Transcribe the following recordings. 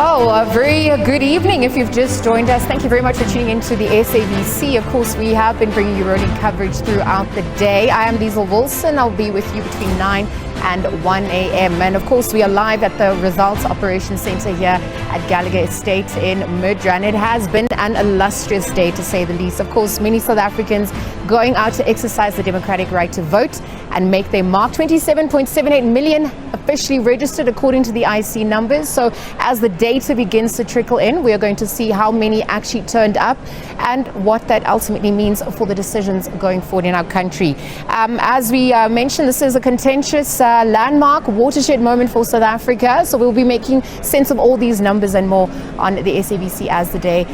Oh, a very good evening if you've just joined us. Thank you very much for tuning into the SABC. Of course, we have been bringing you rolling coverage throughout the day. I am Liesl Wilson. I'll be with you between 9 and 1 a.m. And of course, we are live at the Results Operations Center here at Gallagher Estate in Midrand. It has been an illustrious day, to say the least. Of course, many South Africans going out to exercise the democratic right to vote and make their mark. 27.78 million officially registered according to the IC numbers. So as the data begins to trickle in, we are going to see how many actually turned up and what that ultimately means for the decisions going forward in our country. As we mentioned, this is a contentious landmark watershed moment for South Africa. So we'll be making sense of all these numbers and more on the SABC as the day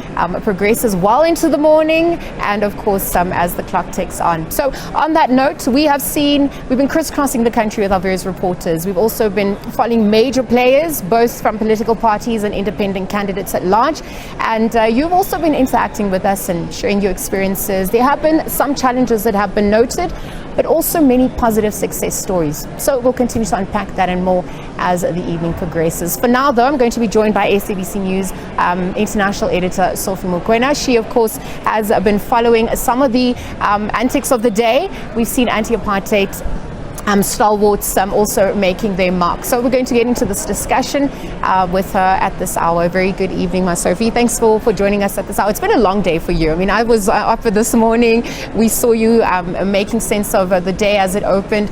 progresses well into the morning, and of course as the clock ticks on. So on that note, we've been crisscrossing the country with our various reporters. We've also been following major players, both from political parties and independent candidates at large. And you've also been interacting with us and sharing your experiences. There have been some challenges that have been noted, but also many positive success stories. So we'll continue to unpack that and more as the evening progresses. For now, though, I'm going to be joined by SABC News international editor Sophie Mokoena. She, of course, has been following some of the antics of the day. We've seen anti-apartheid stalwarts also making their mark. So we're going to get into this discussion with her at this hour. Very good evening, my Sophie. Thanks for joining us at this hour. It's been a long day for you. I mean, I was up this morning. We saw you making sense of the day as it opened.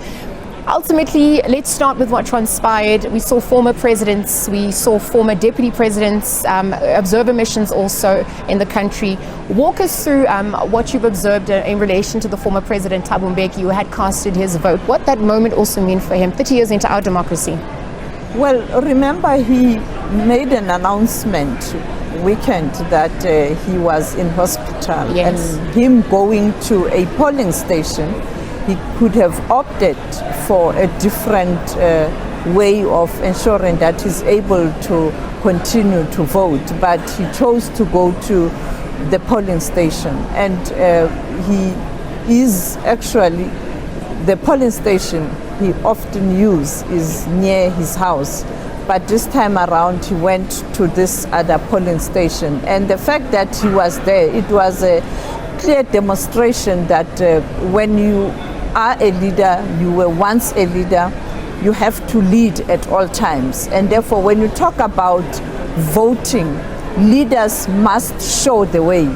Ultimately, let's start with what transpired. We saw former presidents, we saw former deputy presidents, observer missions also in the country. Walk us through what you've observed in relation to the former president, Thabo Mbeki, who had casted his vote. What that moment also meant for him 30 years into our democracy. Well, remember he made an announcement weekend that he was in hospital. Yes. And him going to a polling station, he could have opted for a different way of ensuring that he's able to continue to vote, but he chose to go to the polling station. And he is actually, the polling station he often uses is near his house. But this time around, he went to this other polling station. And the fact that he was there, it was a clear demonstration that when you are a leader, you were once a leader, you have to lead at all times. And therefore, when you talk about voting, leaders must show the way.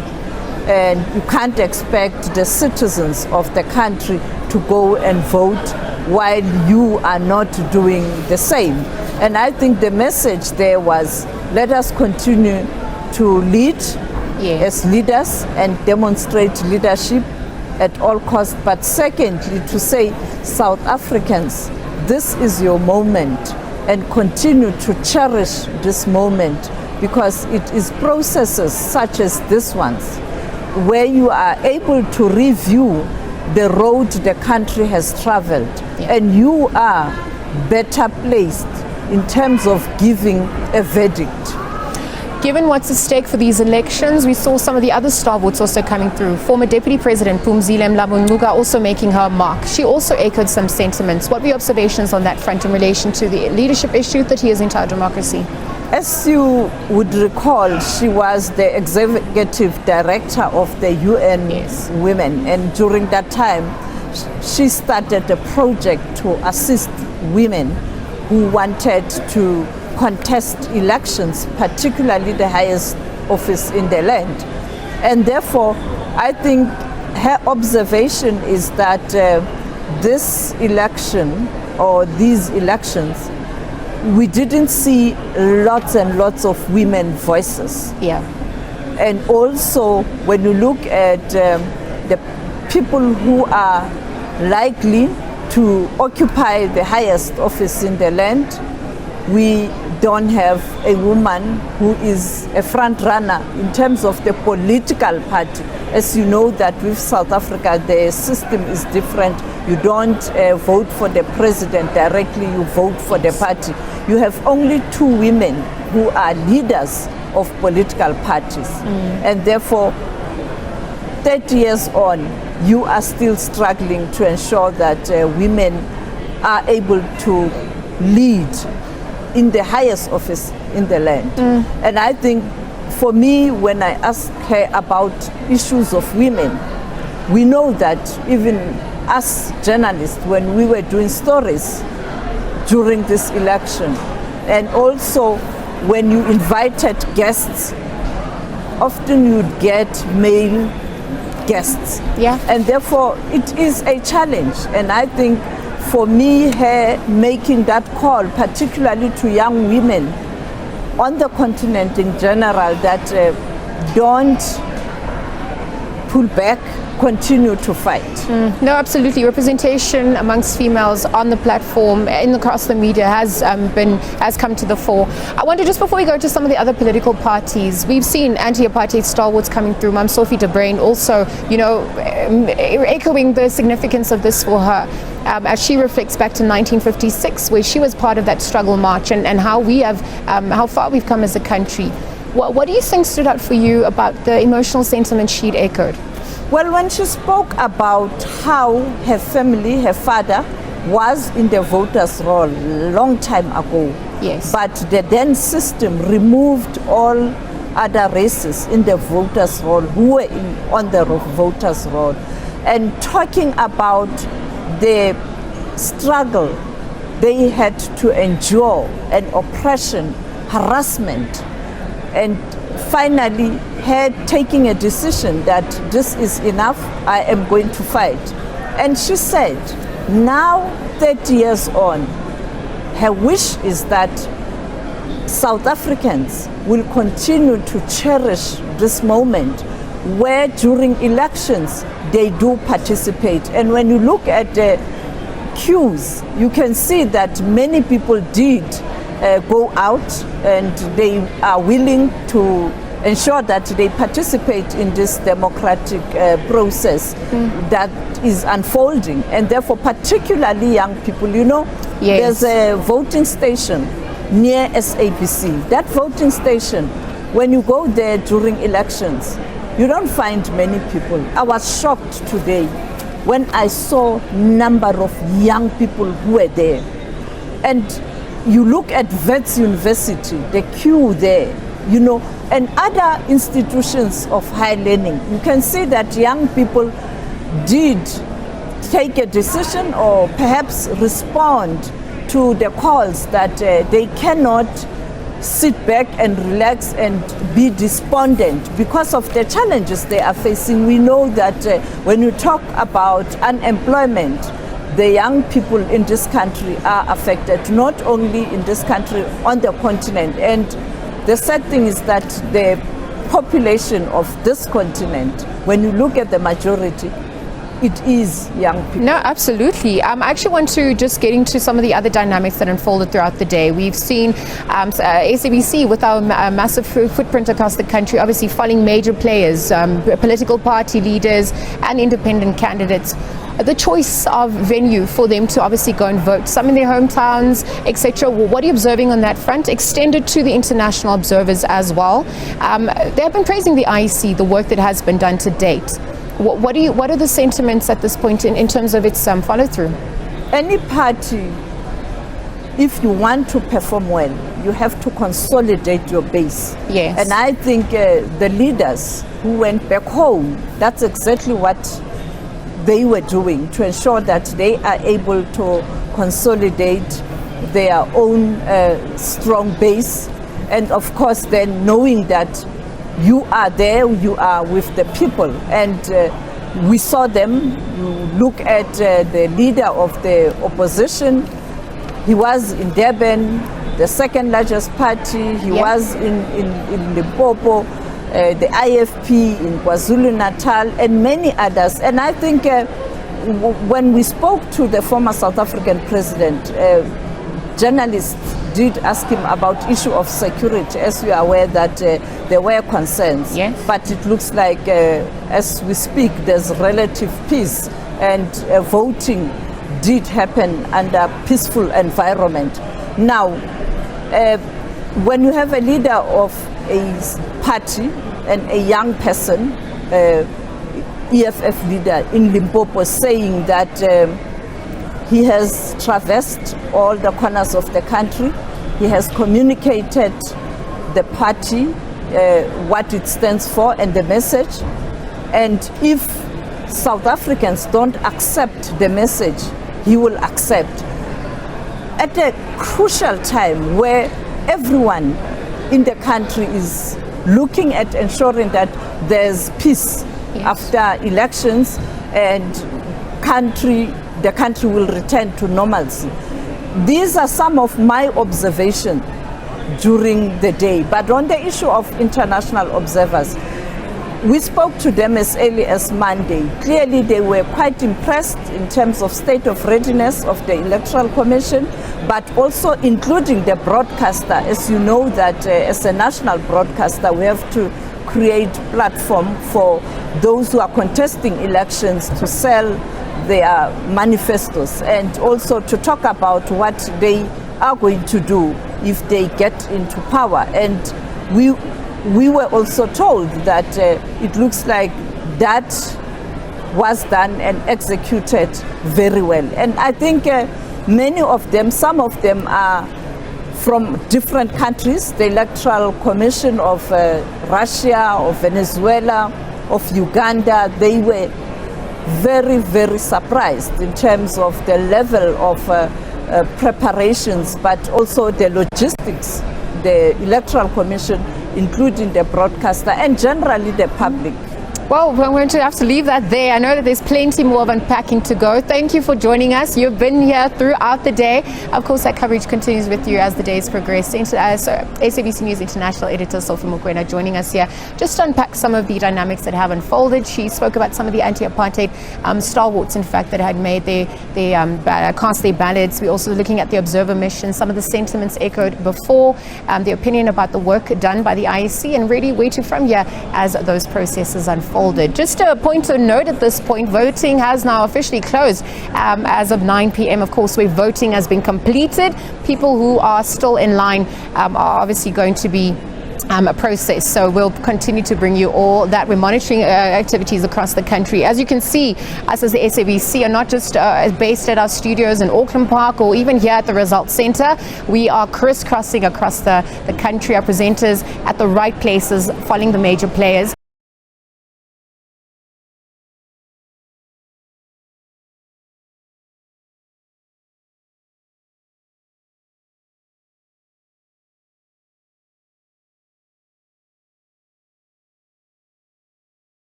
And you can't expect the citizens of the country to go and vote while you are not doing the same. And I think the message there was, let us continue to lead as leaders and demonstrate leadership at all costs. But secondly, to say, South Africans, this is your moment, and continue to cherish this moment, because it is processes such as this ones where you are able to review the road the country has traveled, and you are better placed in terms of giving a verdict. Given what's at stake for these elections, we saw some of the other stalwarts also coming through. Former Deputy President Phumzile Mlambo-Ngcuka also making her mark. She also echoed some sentiments. What were your observations on that front in relation to the leadership issue 30 years into our democracy? As you would recall, she was the executive director of the UN Women, and during that time, she started a project to assist women who wanted to contest elections, particularly the highest office in the land. And therefore, I think her observation is that this election, or these elections, we didn't see lots and lots of women voices. Yeah. And also, when you look at the people who are likely to occupy the highest office in the land, we don't have a woman who is a front runner in terms of the political party. As you know that with South Africa, the system is different. You don't vote for the president directly, you vote for the party. You have only 2 women who are leaders of political parties. And therefore, 30 years on, you are still struggling to ensure that women are able to lead in the highest office in the land. And I think for me, when I ask her about issues of women, we know that even us journalists, when we were doing stories during this election, and also when you invited guests, often you'd get male guests. Yeah. And therefore, it is a challenge. And I think for me, her making that call, particularly to young women on the continent in general, that don't pull back, continue to fight. No, absolutely. Representation amongst females on the platform and across the media has come to the fore. I wonder, just before we go to some of the other political parties, we've seen anti-apartheid stalwarts coming through. Ma'am Sophie also, echoing the significance of this for her. As she reflects back to 1956, where she was part of that struggle march, and how we have, how far we've come as a country. What do you think stood out for you about the emotional sentiment she'd echoed? Well, when she spoke about how her family, her father, was in the voters' roll a long time ago, yes, but the then system removed all other races in the voters' roll who were on the voters' roll, and talking about the struggle they had to endure, and oppression, harassment, and finally her taking a decision that this is enough, I am going to fight. And she said, now 30 years on, her wish is that South Africans will continue to cherish this moment where during elections they do participate. And when you look at the queues, you can see that many people did go out, and they are willing to ensure that they participate in this democratic process that is unfolding. And therefore, particularly young people, yes, there's a voting station near SABC. That voting station, when you go there during elections, you don't find many people. I was shocked today when I saw number of young people who were there. And you look at Wits University, the queue there, and other institutions of higher learning, you can see that young people did take a decision or perhaps respond to the calls that they cannot sit back and relax and be despondent because of the challenges they are facing. We know that when you talk about unemployment, the young people in this country are affected, not only in this country, on the continent. And the sad thing is that the population of this continent, when you look at the majority, it is young people. No, absolutely. I actually want to just get into some of the other dynamics that unfolded throughout the day. We've seen SABC with our massive footprint across the country, obviously following major players, political party leaders and independent candidates. The choice of venue for them to obviously go and vote, some in their hometowns, etc. What are you observing on that front? Extended to the international observers as well. They have been praising the IEC, the work that has been done to date. What are the sentiments at this point in terms of its follow through? Any party, if you want to perform well, you have to consolidate your base. Yes. And I think the leaders who went back home, that's exactly what they were doing, to ensure that they are able to consolidate their own strong base. And of course, then knowing that you are there, you are with the people. And we saw them. Look at the leader of the opposition. He was in Durban, the second largest party. He was in Limpopo, the IFP in KwaZulu-Natal, and many others. And I think when we spoke to the former South African president, journalists did ask him about issue of security. As we are aware that there were concerns, yes, but it looks like as we speak there's relative peace, and voting did happen under peaceful environment. Now, when you have a leader of a party and a young person, EFF leader in Limpopo, saying that he has traversed all the corners of the country He has communicated the party, what it stands for and the message. And if South Africans don't accept the message, he will accept. At a crucial time where everyone in the country is looking at ensuring that there's peace after elections and the country will return to normalcy. These are some of my observations during the day. But on the issue of international observers, we spoke to them as early as Monday. Clearly, they were quite impressed in terms of state of readiness of the Electoral Commission, but also including the broadcaster. As you know that as a national broadcaster, we have to create platform for those who are contesting elections to sell their manifestos and also to talk about what they are going to do if they get into power. And we were also told that it looks like that was done and executed very well. And I think many of them, some of them are from different countries, the Electoral Commission of Russia, of Venezuela, of Uganda. They were very, very surprised in terms of the level of preparations, but also the logistics, the Electoral Commission, including the broadcaster and generally the public. Well, we're going to have to leave that there. I know that there's plenty more of unpacking to go. Thank you for joining us. You've been here throughout the day. Of course, that coverage continues with you as the days progress. So SABC News International Editor Sophie Mokoena joining us here just to unpack some of the dynamics that have unfolded. She spoke about some of the anti-apartheid stalwarts, in fact, that had made cast their ballots. We're also looking at the observer mission, some of the sentiments echoed before, the opinion about the work done by the IEC, and really where to from here as those processes unfold. Just a point to note at this point, voting has now officially closed as of 9 p.m. Of course, where voting has been completed, people who are still in line are obviously going to be a process. So we'll continue to bring you all that. We're monitoring activities across the country. As you can see, us as the SABC are not just based at our studios in Auckland Park or even here at the Results Centre. We are crisscrossing across the country, our presenters at the right places, following the major players.